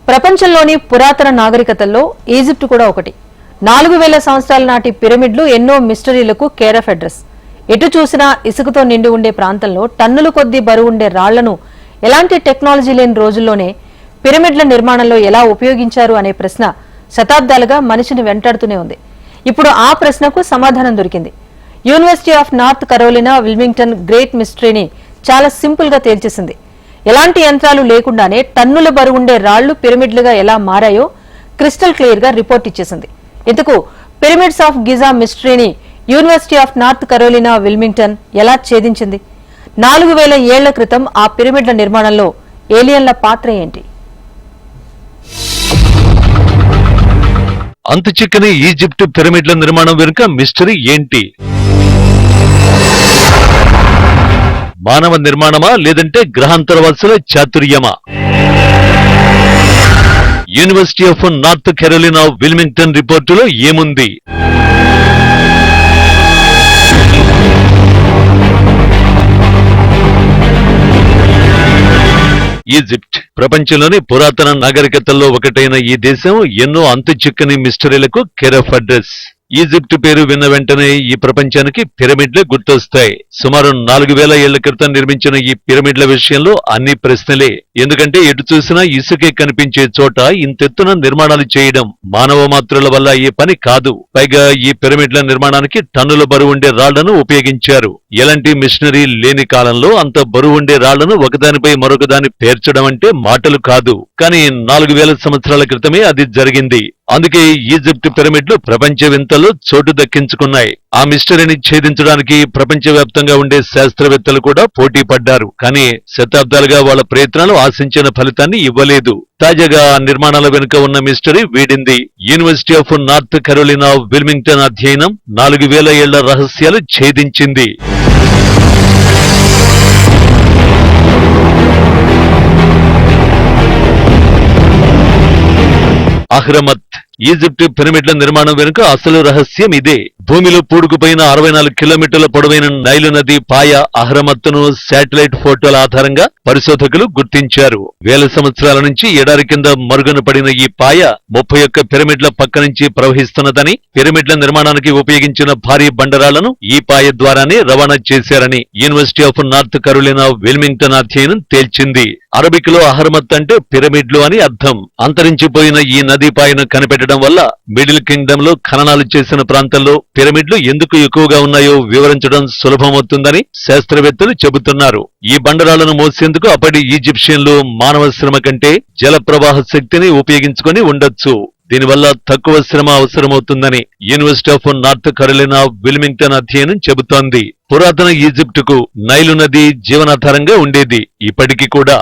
ప్రపంచంలోని పురాతన నాగరికతల్లో ఈజిప్ట్ కూడా ఒకటి. 4000 సంవత్సరాల నాటి పిరమిడ్లు ఎన్నో మిస్టరీలకు కేర్ ఆఫ్ అడ్రస్. ఎటు చూసినా ఇసుకతో నిండి ఉండే ప్రాంతంలో టన్నుల కొద్దీ బరువు ఉండే రాళ్లను ఎలాంటి టెక్నాలజీ లేని రోజుల్లోనే పిరమిడ్ల నిర్మాణంలో ఎలా ఉపయోగించారు అనే ప్రశ్న శతాబ్దాలుగా మనిషిని వెంటాడుతూనే ఉంది. ఇప్పుడు ఆ ప్రశ్నకు సమాధానం దొరికింది. University of North Carolina Wilmington great మిస్టరీని చాలా సింపుల్ గా తేల్చేసింది. ఎలాంటి యంత్రాలు లేకుండానే టన్నుల బరువుండే రాళ్లు పిరమిడ్లుగా ఎలా మారాయో క్రిస్టల్ క్లియర్ గా రిపోర్ట్ ఇచ్చేసింది. ఇందుకు పిరమిడ్స్ ఆఫ్ గిజా మిస్టరీని university of North Carolina Wilmington ఎలా ఛేదించింది? 4000 ఏళ్ల క్రితం ఆ పిరమిడ్ల నిర్మాణంలో ఏలియన్ల పాత్ర ఏంటి? అంతు చిక్కని ఈజిప్ట్ పిరమిడ్ల నిర్మాణం వెనుక మిస్టరీ ఏంటి? మానవ నిర్మాణమా లేదంటే గ్రహాంతరవాసుల చాతుర్యమా? University of North Carolina Wilmington రిపోర్టులో ఏముంది? ఈజిప్ట్ ప్రపంచంలోని పురాతన నాగరికతల్లో ఒకటైన ఈ దేశం ఎన్నో అంతు చిక్కని మిస్టరీలకు కేర్ ఆఫ్ అడ్రస్. ఈజిప్ట్ పేరు విన్న వెంటనే ఈ ప్రపంచానికి పిరమిడ్లే గుర్తొస్తాయి. సుమారు 4000 ఏళ్ల క్రితం నిర్మించిన ఈ పిరమిడ్ల విషయంలో అన్ని ప్రశ్నలే. ఎందుకంటే ఎటు చూసినా ఇసుకే కనిపించే చోట ఇంతెత్తున నిర్మాణాలు చేయడం మానవ మాత్రుల వల్ల అయ్యే పని కాదు. పైగా ఈ పిరమిడ్ల నిర్మాణానికి టన్నుల బరువుండే రాళ్లను ఉపయోగించారు. ఎలాంటి మిషనరీ లేని కాలంలో అంత బరువుండే రాళ్లను ఒకదానిపై మరొకదాని పేర్చడం అంటే మాటలు కాదు. కానీ 4000 సంవత్సరాల క్రితమే అది జరిగింది. అందుకే ఈజిప్ట్ పిరమిడ్లు ప్రపంచ వింతలో చోటు దక్కించుకున్నాయి. ఆ మిస్టరీని ఛేదించడానికి ప్రపంచవ్యాప్తంగా ఉండే శాస్త్రవేత్తలు కూడా పోటీ పడ్డారు. కానీ శతాబ్దాలుగా వాళ్ళ ప్రయత్నాలు ఆశించిన ఫలితాన్ని ఇవ్వలేదు. తాజాగా ఆ నిర్మాణాల వెనుక ఉన్న మిస్టరీ వీడింది. University of North Carolina Wilmington అధ్యయనం 4000 ఏళ్ల రహస్యాలు ఛేదించింది. అహ్రమత్ ఈజిప్ట్ పిరమిడ్ల నిర్మాణం వెనుక అసలు రహస్యం ఇదే. భూమిలో పూడుకుపోయిన 64 కిలోమీటర్ల పొడవైన నైలు నది పాయ అహ్రమత్తును శాటిలైట్ ఫోటోల ఆధారంగా పరిశోధకులు గుర్తించారు. వేల సంవత్సరాల నుంచి ఎడారి కింద మరుగున పడిన ఈ పాయ 31 పిరమిడ్ల పక్క నుంచి ప్రవహిస్తున్నదని, పిరమిడ్ల నిర్మాణానికి ఉపయోగించిన భారీ బండరాళ్లను ఈ పాయ ద్వారానే రవాణా చేశారని university of North Carolina Wilmington అధ్యయనం తేల్చింది. అరబిక్ లో అహ్రమత్ అంటే పిరమిడ్లు అని అర్థం. అంతరించిపోయిన ఈ నదీ పాయను కనిపెట్టడం వల్ల మిడిల్ కింగ్డమ్ లో ఖననాలు చేసిన ప్రాంతంలో పిరమిడ్లు ఎందుకు ఎక్కువగా ఉన్నాయో వివరించడం సులభమవుతుందని శాస్త్రవేత్తలు చెబుతున్నారు. ఈ బండరాళ్లను మోసేందుకు అప్పటి ఈజిప్షియన్లు మానవ శ్రమ కంటే జల ప్రవాహ శక్తిని ఉపయోగించుకొని ఉండొచ్చు. దీనివల్ల తక్కువ శ్రమ అవసరమవుతుందని university of North Carolina Wilmington అధ్యయనం చెబుతోంది. పురాతన ఈజిప్టుకు నైలు నది జీవనాధారంగా ఉండేది. ఇప్పటికీ కూడా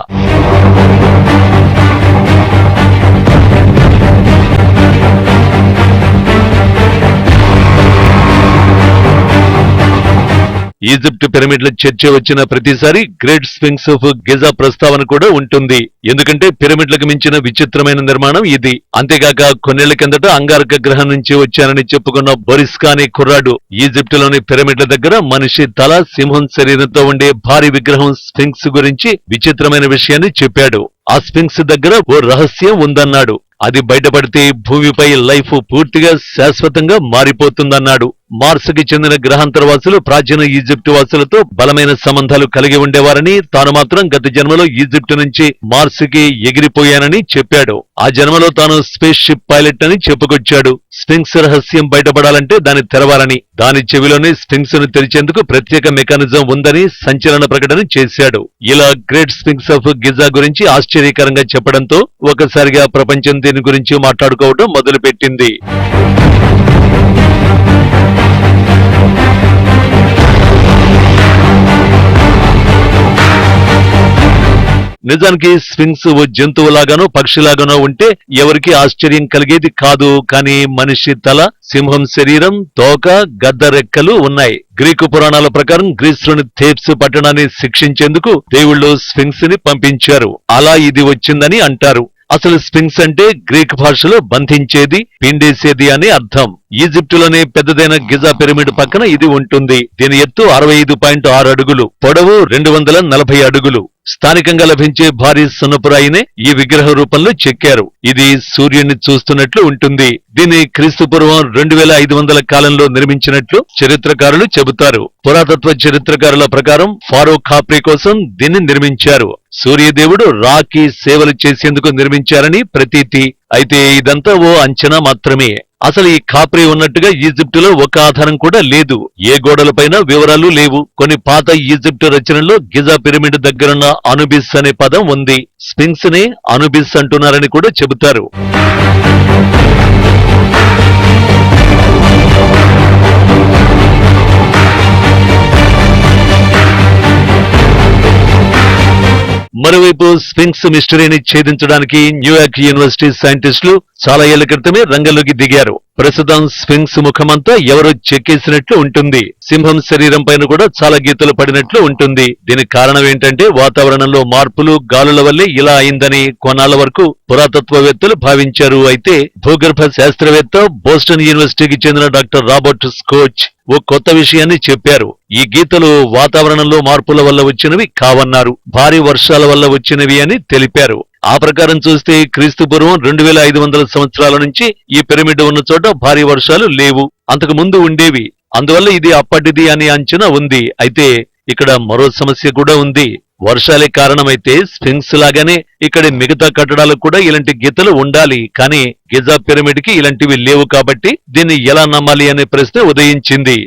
ఈజిప్ట్ పిరమిడ్ల చర్చ వచ్చిన ప్రతిసారి గ్రేట్ స్ఫింక్స్ ఆఫ్ గిజా ప్రస్తావన కూడా ఉంటుంది. ఎందుకంటే పిరమిడ్లకు మించిన విచిత్రమైన నిర్మాణం ఇది. అంతేగాక కొన్నేళ్ల కిందట అంగారక గ్రహం నుంచి వచ్చానని చెప్పుకున్న బొరిస్కా అనే కుర్రాడు ఈజిప్ట్ లోని పిరమిడ్ల దగ్గర మనిషి తల, సింహం శరీరంతో ఉండే భారీ విగ్రహం స్ఫింక్స్ గురించి విచిత్రమైన విషయాన్ని చెప్పాడు. ఆ స్ఫింక్స్ దగ్గర ఓ రహస్యం ఉందన్నాడు. అది బయటపడితే భూమిపై లైఫ్ పూర్తిగా శాశ్వతంగా మారిపోతుందన్నాడు. మార్స్ కి చెందిన గ్రహాంతరవాసులు ప్రాచీన ఈజిప్ట్ వాసులతో బలమైన సంబంధాలు కలిగి ఉండేవారని, తాను మాత్రం గత జన్మలో ఈజిప్ట్ నుంచి మార్స్ కి ఎగిరిపోయానని చెప్పాడు. ఆ జన్మలో తాను స్పేస్ షిప్ పైలట్ అని చెప్పుకొచ్చాడు. స్ఫింక్స్ రహస్యం బయటపడాలంటే దాన్ని తెరవాలని, దాని చెవిలోనే స్ఫింక్స్ ను తెరిచేందుకు ప్రత్యేక మెకానిజం ఉందని సంచలన ప్రకటన చేశాడు. ఇలా గ్రేట్ స్ఫింక్స్ ఆఫ్ గిజా గురించి ఆశ్చర్యకరంగా చెప్పడంతో ఒకసారిగా ప్రపంచం దీని గురించి మాట్లాడుకోవడం మొదలుపెట్టింది. నిజానికి స్ఫింక్స్ ఓ జంతువులాగానో పక్షిలాగానో ఉంటే ఎవరికి ఆశ్చర్యం కలిగేది కాదు. కానీ మనిషి తల, సింహం శరీరం, తోక, గద్ద రెక్కలు ఉన్నాయి. గ్రీకు పురాణాల ప్రకారం గ్రీసులోని థేబ్స్ పట్టణాన్ని శిక్షించేందుకు దేవుళ్ళు స్ఫింక్స్ ని పంపించారు. అలా ఇది వచ్చిందని అంటారు. అసలు స్ఫింక్స్ అంటే గ్రీక్ భాషలో బంధించేది, పిండేసేది అని అర్థం. ఈజిప్టులోని పెద్దదైన గిజా పిరమిడ్ పక్కన ఇది ఉంటుంది. దీని ఎత్తు 65.6 అడుగులు, పొడవు 240 అడుగులు. స్థానికంగా లభించే భారీ సున్నపురాయినే ఈ విగ్రహ రూపంలో చెక్కారు. ఇది సూర్యుడిని చూస్తున్నట్లు ఉంటుంది. దీన్ని క్రీస్తుపూర్వం 2500 కాలంలో నిర్మించినట్లు చరిత్రకారులు చెబుతారు. పురాతత్వ చరిత్రకారుల ప్రకారం ఫారో ఖాప్రీ కోసం దీన్ని నిర్మించారు. సూర్యదేవుడు రాకి సేవలు చేసేందుకు నిర్మించారని ప్రతీతి. అయితే ఇదంతా ఓ అంచనా మాత్రమే. అసలు ఈ ఖాప్రీ ఉన్నట్టుగా ఈజిప్టులో ఒక ఆధారం కూడా లేదు. ఏ గోడలపైన వివరాలు లేవు. కొన్ని పాత ఈజిప్టు రచనల్లో గిజా పిరమిడ్ దగ్గరున్న అనుబిస్ అనే పదం ఉంది. స్ఫింక్స్ ని అనుబిస్ అంటున్నారని కూడా చెబుతారు. మరోవైపు స్ఫింక్స్ మిస్టరీని ఛేదించడానికి న్యూయార్క్ యూనివర్సిటీ సైంటిస్టులు చాలా ఏళ్ల క్రితమే రంగంలోకి దిగారు. ప్రస్తుతం స్ఫింక్స్ ముఖమంతా ఎవరో చెక్కేసినట్లు ఉంటుంది. సింహం శరీరం పైన కూడా చాలా గీతలు పడినట్లు ఉంటుంది. దీనికి కారణం ఏంటంటే వాతావరణంలో మార్పులు, గాలుల వల్లే ఇలా అయిందని కొన్నాళ్ల వరకు పురాతత్వవేత్తలు భావించారు. అయితే భూగర్భ శాస్త్రవేత్త, బోస్టన్ యూనివర్సిటీకి చెందిన డాక్టర్ రాబర్ట్ స్కోచ్ ఓ కొత్త విషయాన్ని చెప్పారు. ఈ గీతలు వాతావరణంలో మార్పుల వల్ల వచ్చినవి కావన్నారు, భారీ వర్షాల వల్ల వచ్చినవి అని తెలిపారు. ఆ ప్రకారం చూస్తే క్రీస్తుపూర్వం 2500 సంవత్సరాల నుంచి ఈ పిరమిడ్ ఉన్న చోట భారీ వర్షాలు లేవు, అంతకు ముందు ఉండేవి. అందువల్ల ఇది అప్పటిది అని అంచనా ఉంది. అయితే ఇక్కడ మరో సమస్య కూడా ఉంది. వర్షాలే కారణమైతే స్ఫింక్స్ లాగానే ఇక్కడి మిగతా కట్టడాలకు కూడా ఇలాంటి గీతలు ఉండాలి. కానీ గిజా పిరమిడ్ కి ఇలాంటివి లేవు కాబట్టి దీన్ని ఎలా నమ్మాలి అనే ప్రశ్న ఉదయించింది.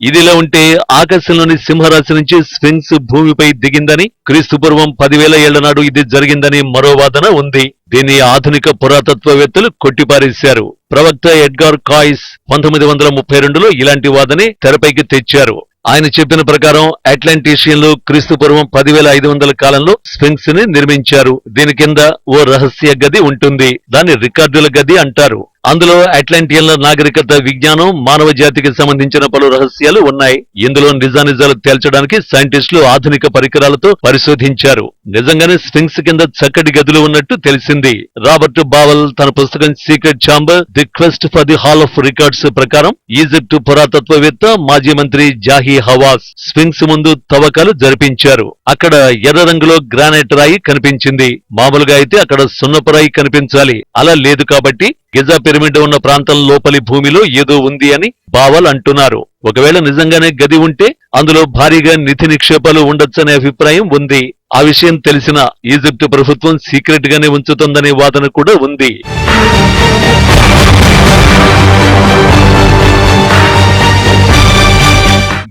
ఇదిలా ఉంటే ఆకాశంలోని సింహరాశి నుంచి స్ఫింక్స్ భూమిపై దిగిందని, క్రీస్తుపూర్వం 10,000 ఏళ్ల నాడు ఇది జరిగిందని మరో వాదన ఉంది. దీన్ని ఆధునిక పురాతత్వవేత్తలు కొట్టిపారేశారు. ప్రవక్త ఎడ్గార్ కాయిస్ 1932లో ఇలాంటి వాదనే తెరపైకి తెచ్చారు. ఆయన చెప్పిన ప్రకారం అట్లాంటీషియన్లు క్రీస్తుపూర్వం 10,500 కాలంలో స్ఫింక్స్ ని నిర్మించారు. దీని కింద ఓ రహస్య గది ఉంటుంది. దాన్ని రికార్డుల గది అంటారు. అందులో అట్లాంటియన్ల నాగరికత, విజ్ఞానం, మానవ జాతికి సంబంధించిన పలు రహస్యాలు ఉన్నాయి. ఇందులో నిజానిజాలు తేల్చడానికి సైంటిస్టులు ఆధునిక పరికరాలతో పరిశోధించారు. నిజంగానే స్ఫింక్స్ కింద చక్కటి గదులు ఉన్నట్టు తెలిసింది. రాబర్ట్ బావెల్ తన పుస్తకం secret chamber, the quest for the hall of records ప్రకారం ఈజిప్టు పురాతత్వవేత్త, మాజీ మంత్రి జాహీ హవాస్ స్ఫింక్స్ ముందు తవ్వకాలు జరిపించారు. అక్కడ ఎర్ర రంగులో గ్రానైట్ రాయి కనిపించింది. మామూలుగా అయితే అక్కడ సున్నపు రాయి కనిపించాలి. అలా లేదు కాబట్టి గిజా పిరమిడ్ ఉన్న ప్రాంతం లోపలి భూమిలో ఏదో ఉంది అని బావల్ అంటున్నారు. ఒకవేళ నిజంగానే గది ఉంటే అందులో భారీగా నిధి నిక్షేపాలు ఉండొచ్చనే అభిప్రాయం ఉంది. ఆ విషయం తెలిసిన ఈజిప్టు ప్రభుత్వం సీక్రెట్ గానే ఉంచుతుందనే వాదన కూడా ఉంది.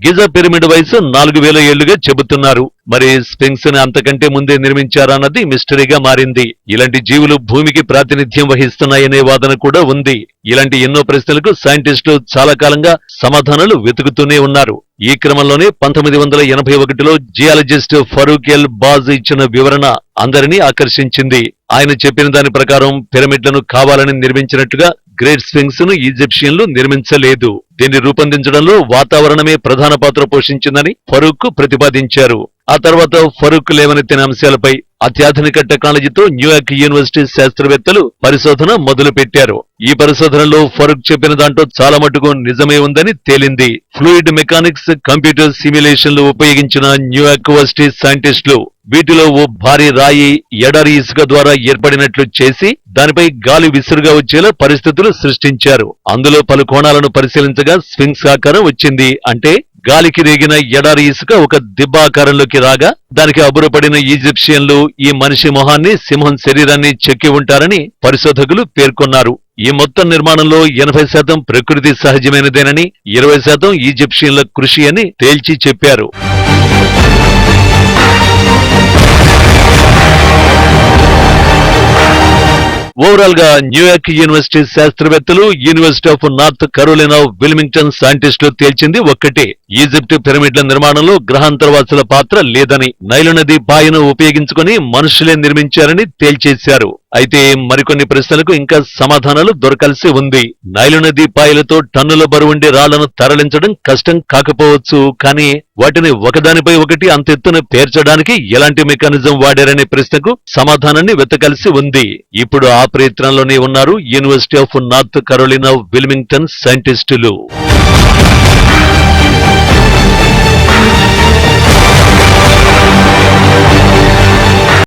గిజా పిరమిడ్ వయసు 4000 ఏళ్లుగా చెబుతున్నారు. మరి స్ఫింక్స్ ని అంతకంటే ముందే నిర్మించారన్నది మిస్టరీగా మారింది. ఇలాంటి జీవులు భూమికి ప్రాతినిధ్యం వహిస్తున్నాయనే వాదన కూడా ఉంది. ఇలాంటి ఎన్నో ప్రశ్నలకు సైంటిస్టులు చాలా కాలంగా సమాధానాలు వెతుకుతూనే ఉన్నారు. ఈ క్రమంలోనే 1981లో జియాలజిస్ట్ ఫరూక్ ఎల్ బాజ్ ఇచ్చిన వివరణ అందరినీ ఆకర్షించింది. ఆయన చెప్పిన దాని ప్రకారం పిరమిడ్లను కావాలని నిర్మించినట్టుగా గ్రేట్ స్ఫింక్స్ ను ఈజిప్షియన్లు నిర్మించలేదు. దీన్ని రూపొందించడంలో వాతావరణమే ప్రధాన పాత్ర పోషించిందని ఫరూక్ ప్రతిపాదించారు. ఆ తర్వాత ఫరూక్ లేవనెత్తిన అంశాలపై అత్యాధునిక టెక్నాలజీతో న్యూయార్క్ యూనివర్సిటీ శాస్త్రవేత్తలు పరిశోధన మొదలు పెట్టారు. ఈ పరిశోధనలో ఫరూక్ చెప్పిన దాంట్లో చాలా మటుకు నిజమే ఉందని తేలింది. ఫ్లూయిడ్ మెకానిక్స్, కంప్యూటర్ సిమ్యులేషన్లు ఉపయోగించిన న్యూయార్క్ యూనివర్సిటీ సైంటిస్టులు వీటిలో ఓ భారీ రాయి ఎడారి ఇసుక ద్వారా ఏర్పడినట్లు చేసి దానిపై గాలి విసురుగా వచ్చేలా పరిస్థితులు సృష్టించారు. అందులో పలు కోణాలను పరిశీలించగా స్ఫింక్స్ ఆకారం వచ్చింది. అంటే గాలికి రేగిన ఎడారి ఇసుక ఒక దిబ్బ ఆకారంలోకి రాగా దానికి అబురపడిన ఈజిప్షియన్లు ఈ మనిషి మొహాన్ని, సింహం శరీరాన్ని చెక్కి ఉంటారని పరిశోధకులు పేర్కొన్నారు. ఈ మొత్తం నిర్మాణంలో 80% ప్రకృతి సహజమైనదేనని, 20% ఈజిప్షియన్ల కృషి అని తేల్చి చెప్పారు. ఓవరాల్ గా న్యూయార్క్ యూనివర్సిటీ శాస్త్రవేత్తలు, university of North Carolina Wilmington సైంటిస్టులు తేల్చింది ఒక్కటే: ఈజిప్ట్ పిరమిడ్ల నిర్మాణంలో గ్రహాంతరవాసుల పాత్ర లేదని, నైలు నది పాయను ఉపయోగించుకుని మనుషులే నిర్మించారని తేల్చేశారు. అయితే మరికొన్ని ప్రశ్నలకు ఇంకా సమాధానాలు దొరకాల్సి ఉంది. నైలు నది పాయలతో టన్నుల బరువుండే రాళ్లను తరలించడం కష్టం కాకపోవచ్చు, కానీ వాటిని ఒకదానిపై ఒకటి అంతెత్తున పేర్చడానికి ఎలాంటి మెకానిజం వాడారనే ప్రశ్నకు సమాధానాన్ని వెతకాల్సి ఉంది. ఇప్పుడు ఆ ప్రయత్నంలోనే ఉన్నారు university of North Carolina Wilmington సైంటిస్టులు.